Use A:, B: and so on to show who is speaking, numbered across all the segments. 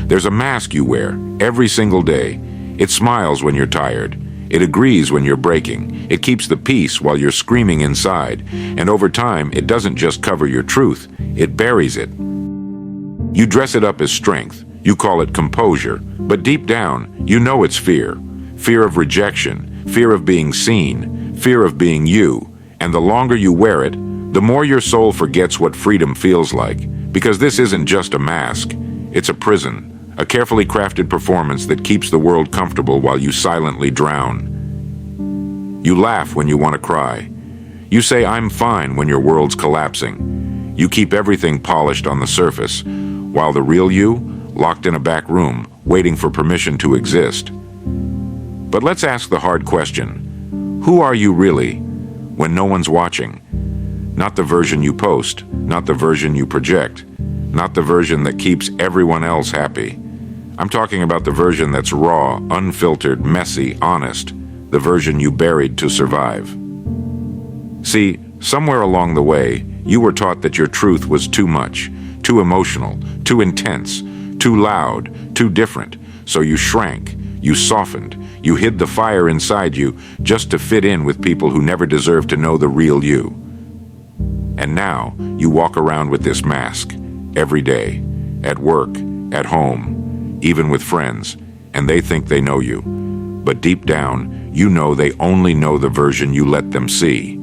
A: There's a mask you wear every single day. It smiles when you're tired. It agrees when you're breaking. It keeps the peace while you're screaming inside. And over time, it doesn't just cover your truth, it buries it. You dress it up as strength. You call it composure. But deep down, you know it's fear. Fear of rejection, fear of being seen, fear of being you. And the longer you wear it, the more your soul forgets what freedom feels like. Because this isn't just a mask, it's a prison. A carefully crafted performance that keeps the world comfortable while you silently drown. You laugh when you want to cry. You say, "I'm fine," when your world's collapsing. You keep everything polished on the surface, while the real you, locked in a back room, waiting for permission to exist. But let's ask the hard question. Who are you really when no one's watching? Not the version you post, not the version you project, not the version that keeps everyone else happy. I'm talking about the version that's raw, unfiltered, messy, honest, the version you buried to survive. See, somewhere along the way, you were taught that your truth was too much, too emotional, too intense, too loud, too different. So you shrank, you softened, you hid the fire inside you just to fit in with people who never deserved to know the real you. And now, you walk around with this mask, every day, at work, at home, even with friends, and they think they know you. But deep down, you know they only know the version you let them see.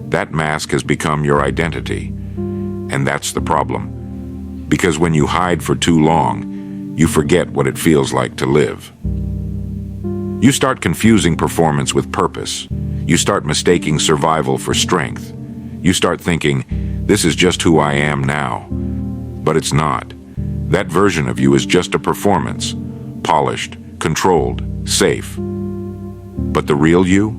A: That mask has become your identity. And that's the problem. Because when you hide for too long, you forget what it feels like to live. You start confusing performance with purpose. You start mistaking survival for strength. You start thinking, this is just who I am now. But it's not. That version of you is just a performance, polished, controlled, safe. But the real you?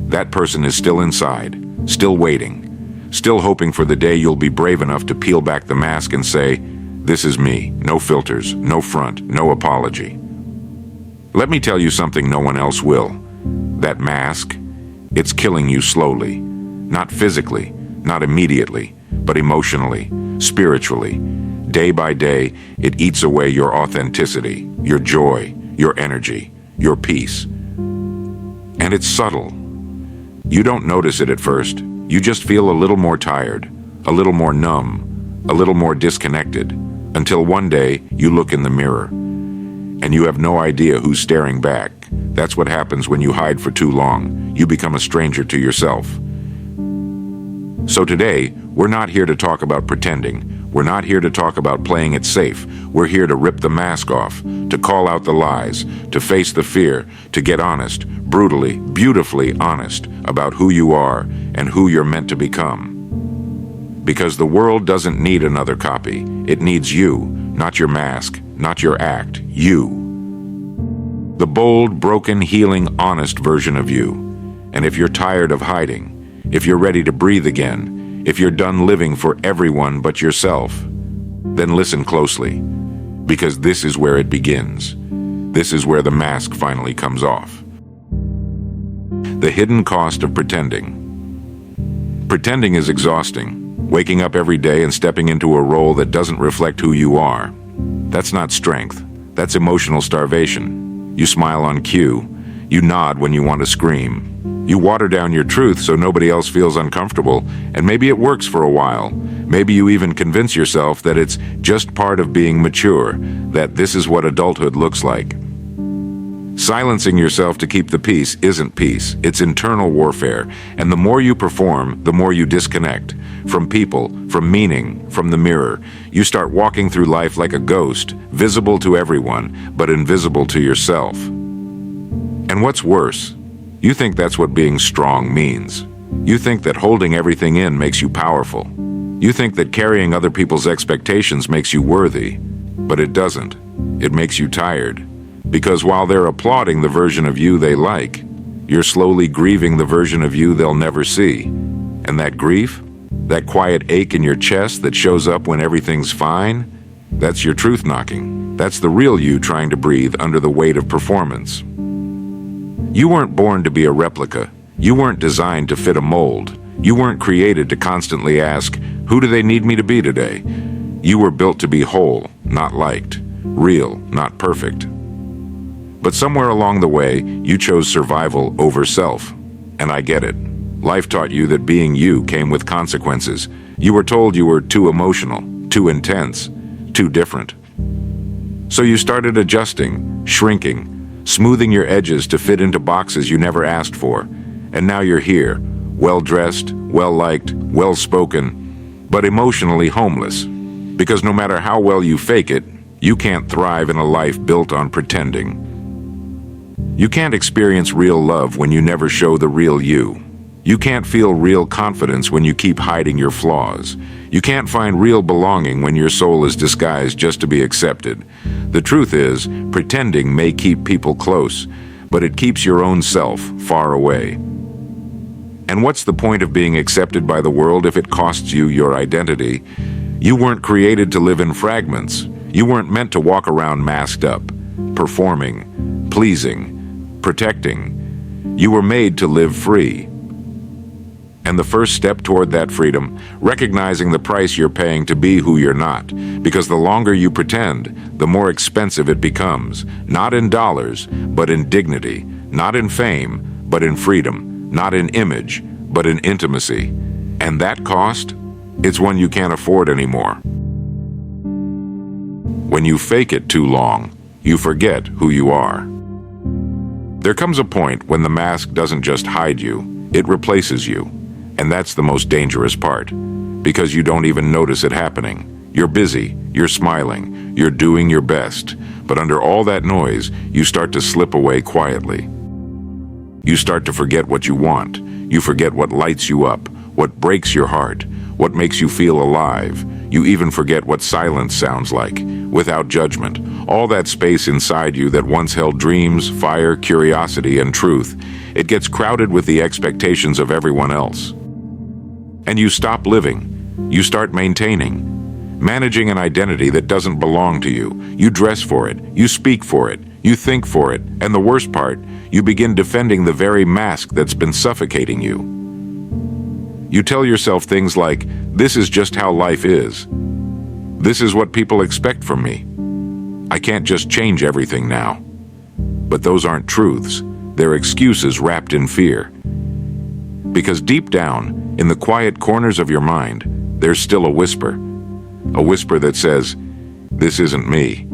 A: That person is still inside, still waiting, still hoping for the day you'll be brave enough to peel back the mask and say, "This is me, no filters, no front, no apology." Let me tell you something no one else will. That mask, it's killing you slowly. Not physically, not immediately, but emotionally, spiritually. Day by day, it eats away your authenticity, your joy, your energy, your peace. And it's subtle. You don't notice it at first. You just feel a little more tired, a little more numb, a little more disconnected, until one day you look in the mirror. And you have no idea who's staring back. That's what happens when you hide for too long. You become a stranger to yourself. So today, we're not here to talk about pretending. We're not here to talk about playing it safe. We're here to rip the mask off, to call out the lies, to face the fear, to get honest, brutally, beautifully honest about who you are and who you're meant to become. Because the world doesn't need another copy. It needs you, not your mask, not your act, you. The bold, broken, healing, honest version of you. And if you're tired of hiding, if you're ready to breathe again, if you're done living for everyone but yourself, then listen closely, because this is where it begins. This is where the mask finally comes off. The hidden cost of pretending. Pretending is exhausting. Waking up every day and stepping into a role that doesn't reflect who you are. That's not strength. That's emotional starvation. You smile on cue. You nod when you want to scream. You water down your truth so nobody else feels uncomfortable, and maybe it works for a while. Maybe you even convince yourself that it's just part of being mature, that this is what adulthood looks like. Silencing yourself to keep the peace isn't peace, it's internal warfare, and the more you perform, the more you disconnect. From people, from meaning, from the mirror. You start walking through life like a ghost, visible to everyone, but invisible to yourself. And what's worse, you think that's what being strong means. You think that holding everything in makes you powerful. You think that carrying other people's expectations makes you worthy. But it doesn't. It makes you tired. Because while they're applauding the version of you they like, you're slowly grieving the version of you they'll never see. And that grief, that quiet ache in your chest that shows up when everything's fine, that's your truth knocking. That's the real you trying to breathe under the weight of performance. You weren't born to be a replica. You weren't designed to fit a mold. You weren't created to constantly ask, who do they need me to be today? You were built to be whole, not liked. real, not perfect. But somewhere along the way, you chose survival over self. And I get it. Life taught you that being you came with consequences. You were told you were too emotional, too intense, too different. So you started adjusting, shrinking, smoothing your edges to fit into boxes you never asked for. And now you're here, well-dressed, well-liked, well-spoken, but emotionally homeless. Because no matter how well you fake it, you can't thrive in a life built on pretending. You can't experience real love when you never show the real you. You can't feel real confidence when you keep hiding your flaws. You can't find real belonging when your soul is disguised just to be accepted. The truth is, pretending may keep people close, but it keeps your own self far away. And what's the point of being accepted by the world if it costs you your identity? You weren't created to live in fragments. You weren't meant to walk around masked up, performing, pleasing, protecting. You were made to live free. And the first step toward that freedom, recognizing the price you're paying to be who you're not. Because the longer you pretend, the more expensive it becomes. Not in dollars, but in dignity. Not in fame, but in freedom. Not in image, but in intimacy. And that cost? It's one you can't afford anymore. When you fake it too long, you forget who you are. There comes a point when the mask doesn't just hide you, it replaces you. And that's the most dangerous part, because you don't even notice it happening. You're busy, you're smiling, you're doing your best, but under all that noise, you start to slip away quietly. You start to forget what you want. You forget what lights you up, what breaks your heart, what makes you feel alive. You even forget what silence sounds like, without judgment. All that space inside you that once held dreams, fire, curiosity, and truth, it gets crowded with the expectations of everyone else. And you stop living. You start maintaining. Managing an identity that doesn't belong to you. You dress for it. You speak for it. You think for it. And the worst part, you begin defending the very mask that's been suffocating you. You tell yourself things like, this is just how life is. This is what people expect from me. I can't just change everything now. But those aren't truths. They're excuses wrapped in fear. Because deep down, in the quiet corners of your mind, there's still a whisper that says, this isn't me.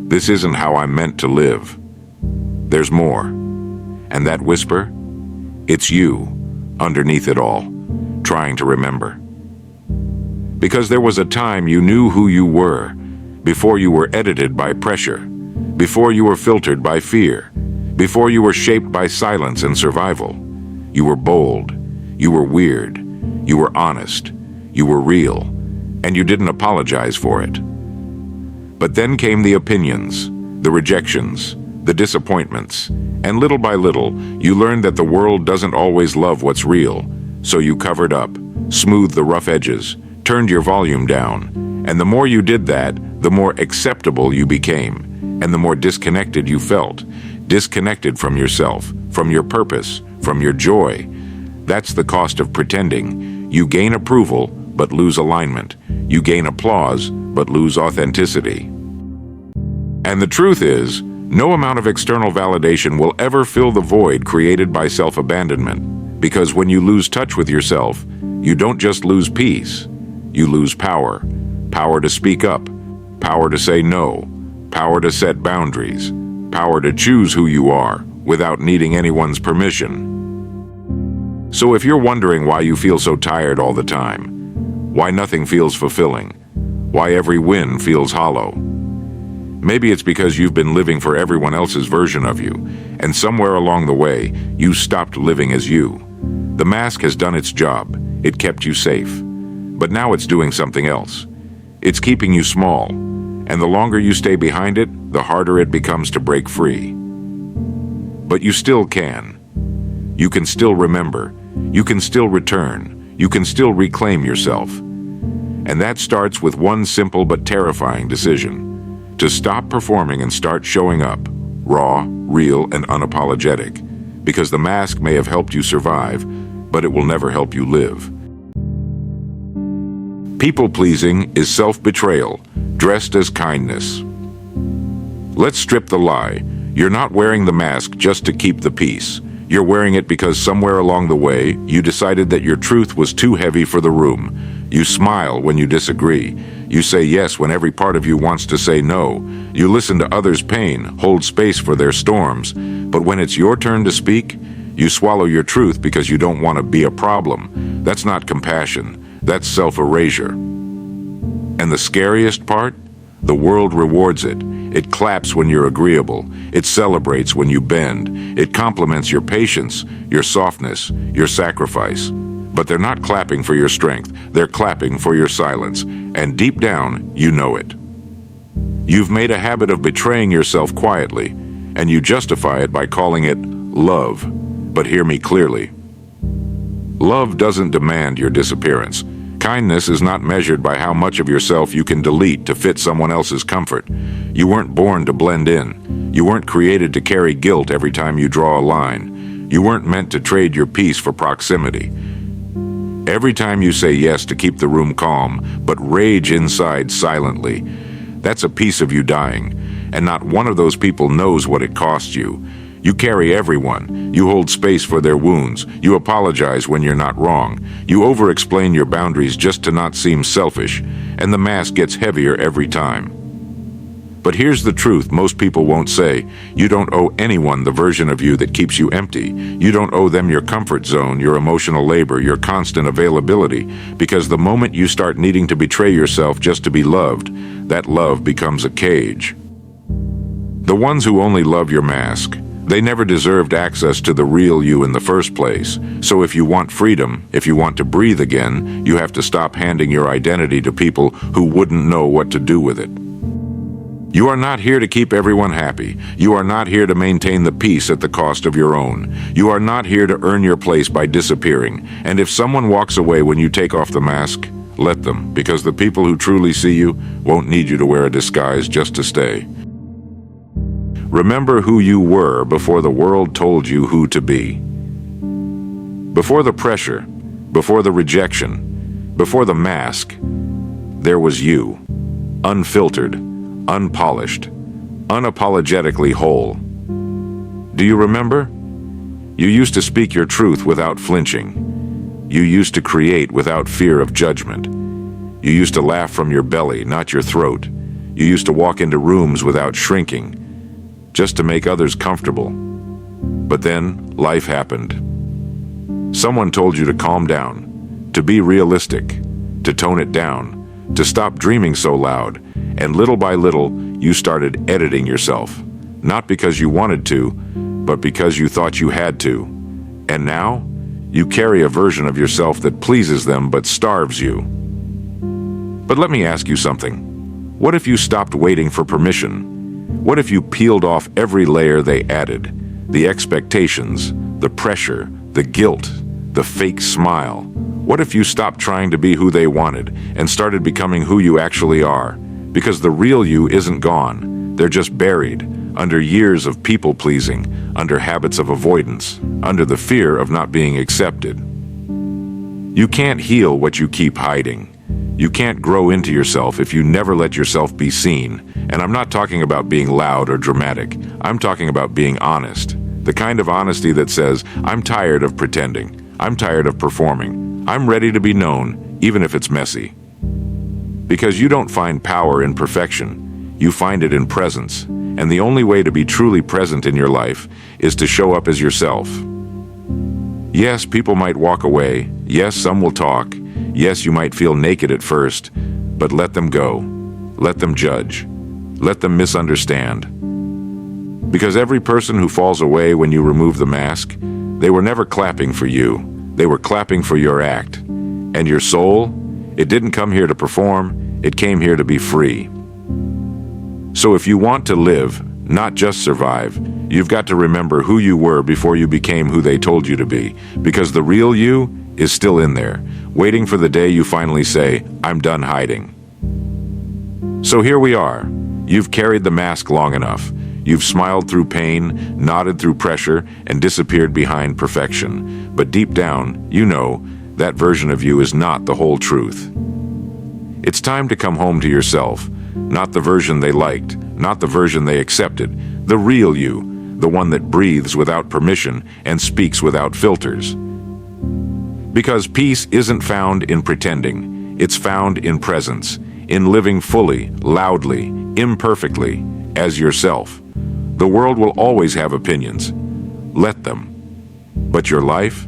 A: This isn't how I'm meant to live. There's more. And that whisper, it's you, underneath it all, trying to remember. Because there was a time you knew who you were, before you were edited by pressure, before you were filtered by fear, before you were shaped by silence and survival. You were bold, you were weird, you were honest, you were real, and you didn't apologize for it. But then came the opinions, the rejections, the disappointments, and little by little, you learned that the world doesn't always love what's real, so you covered up, smoothed the rough edges, turned your volume down, and the more you did that, the more acceptable you became, and the more disconnected you felt, disconnected from yourself, from your purpose, from your joy. That's the cost of pretending. You gain approval, but lose alignment. You gain applause, but lose authenticity. And the truth is, no amount of external validation will ever fill the void created by self-abandonment. Because when you lose touch with yourself, you don't just lose peace. You lose power. Power to speak up. Power to say no. Power to set boundaries. Power to choose who you are without needing anyone's permission. So if you're wondering why you feel so tired all the time, why nothing feels fulfilling, why every win feels hollow, maybe it's because you've been living for everyone else's version of you, and somewhere along the way, you stopped living as you. The mask has done its job. It kept you safe. But now it's doing something else. It's keeping you small, and the longer you stay behind it, the harder it becomes to break free. But you still can. You can still remember. You can still return. You can still reclaim yourself. And that starts with one simple but terrifying decision: to stop performing and start showing up, raw, real, and unapologetic. Because the mask may have helped you survive, but it will never help you live. People-pleasing is self-betrayal, dressed as kindness. Let's strip the lie. You're not wearing the mask just to keep the peace. You're wearing it because somewhere along the way, you decided that your truth was too heavy for the room. You smile when you disagree. You say yes when every part of you wants to say no. You listen to others' pain, hold space for their storms. But when it's your turn to speak, you swallow your truth because you don't want to be a problem. That's not compassion. That's self-erasure. And the scariest part? The world rewards it. It claps when you're agreeable. It celebrates when you bend. It compliments your patience, your softness, your sacrifice. But they're not clapping for your strength. They're clapping for your silence. And deep down, you know it. You've made a habit of betraying yourself quietly, and you justify it by calling it love. But hear me clearly. Love doesn't demand your disappearance. Kindness is not measured by how much of yourself you can delete to fit someone else's comfort. You weren't born to blend in. You weren't created to carry guilt every time you draw a line. You weren't meant to trade your peace for proximity. Every time you say yes to keep the room calm, but rage inside silently, that's a piece of you dying, and not one of those people knows what it costs you. You carry everyone. You hold space for their wounds. You apologize when you're not wrong. You over-explain your boundaries just to not seem selfish, and the mask gets heavier every time. But here's the truth most people won't say. You don't owe anyone the version of you that keeps you empty. You don't owe them your comfort zone, your emotional labor, your constant availability, because the moment you start needing to betray yourself just to be loved, that love becomes a cage. The ones who only love your mask, they never deserved access to the real you in the first place. So if you want freedom, if you want to breathe again, you have to stop handing your identity to people who wouldn't know what to do with it. You are not here to keep everyone happy. You are not here to maintain the peace at the cost of your own. You are not here to earn your place by disappearing. And if someone walks away when you take off the mask, let them, because the people who truly see you won't need you to wear a disguise just to stay. Remember who you were before the world told you who to be. Before the pressure, before the rejection, before the mask, there was you, unfiltered, unpolished, unapologetically whole. Do you remember? You used to speak your truth without flinching. You used to create without fear of judgment. You used to laugh from your belly, not your throat. You used to walk into rooms without shrinking, just to make others comfortable. But then, life happened. Someone told you to calm down, to be realistic, to tone it down, to stop dreaming so loud, and little by little, you started editing yourself. Not because you wanted to, but because you thought you had to. And now, you carry a version of yourself that pleases them but starves you. But let me ask you something. What if you stopped waiting for permission? What if you peeled off every layer they added? The expectations, the pressure, the guilt, the fake smile. What if you stopped trying to be who they wanted and started becoming who you actually are? Because the real you isn't gone. They're just buried under years of people-pleasing, under habits of avoidance, under the fear of not being accepted. You can't heal what you keep hiding. You can't grow into yourself if you never let yourself be seen. And I'm not talking about being loud or dramatic. I'm talking about being honest. The kind of honesty that says, I'm tired of pretending. I'm tired of performing. I'm ready to be known, even if it's messy. Because you don't find power in perfection. You find it in presence. And the only way to be truly present in your life is to show up as yourself. Yes, people might walk away. Yes, some will talk. Yes, you might feel naked at first, but let them go. Let them judge. Let them misunderstand. Because every person who falls away when you remove the mask, they were never clapping for you. They were clapping for your act. And your soul, it didn't come here to perform, it came here to be free. So if you want to live, not just survive, you've got to remember who you were before you became who they told you to be. Because the real you is still in there, waiting for the day you finally say, I'm done hiding. So here we are. You've carried the mask long enough. You've smiled through pain, nodded through pressure, and disappeared behind perfection. But deep down, you know that version of you is not the whole truth. It's time to come home to yourself, not the version they liked, not the version they accepted, the real you, the one that breathes without permission and speaks without filters. Because peace isn't found in pretending, it's found in presence, in living fully, loudly, imperfectly, as yourself. The world will always have opinions. Let them. But your life?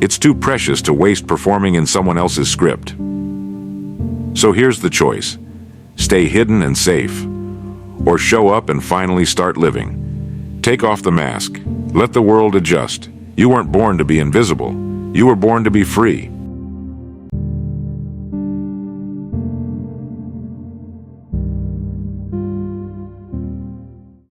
A: It's too precious to waste performing in someone else's script. So here's the choice. Stay hidden and safe, or show up and finally start living. Take off the mask. Let the world adjust. You weren't born to be invisible. You were born to be free.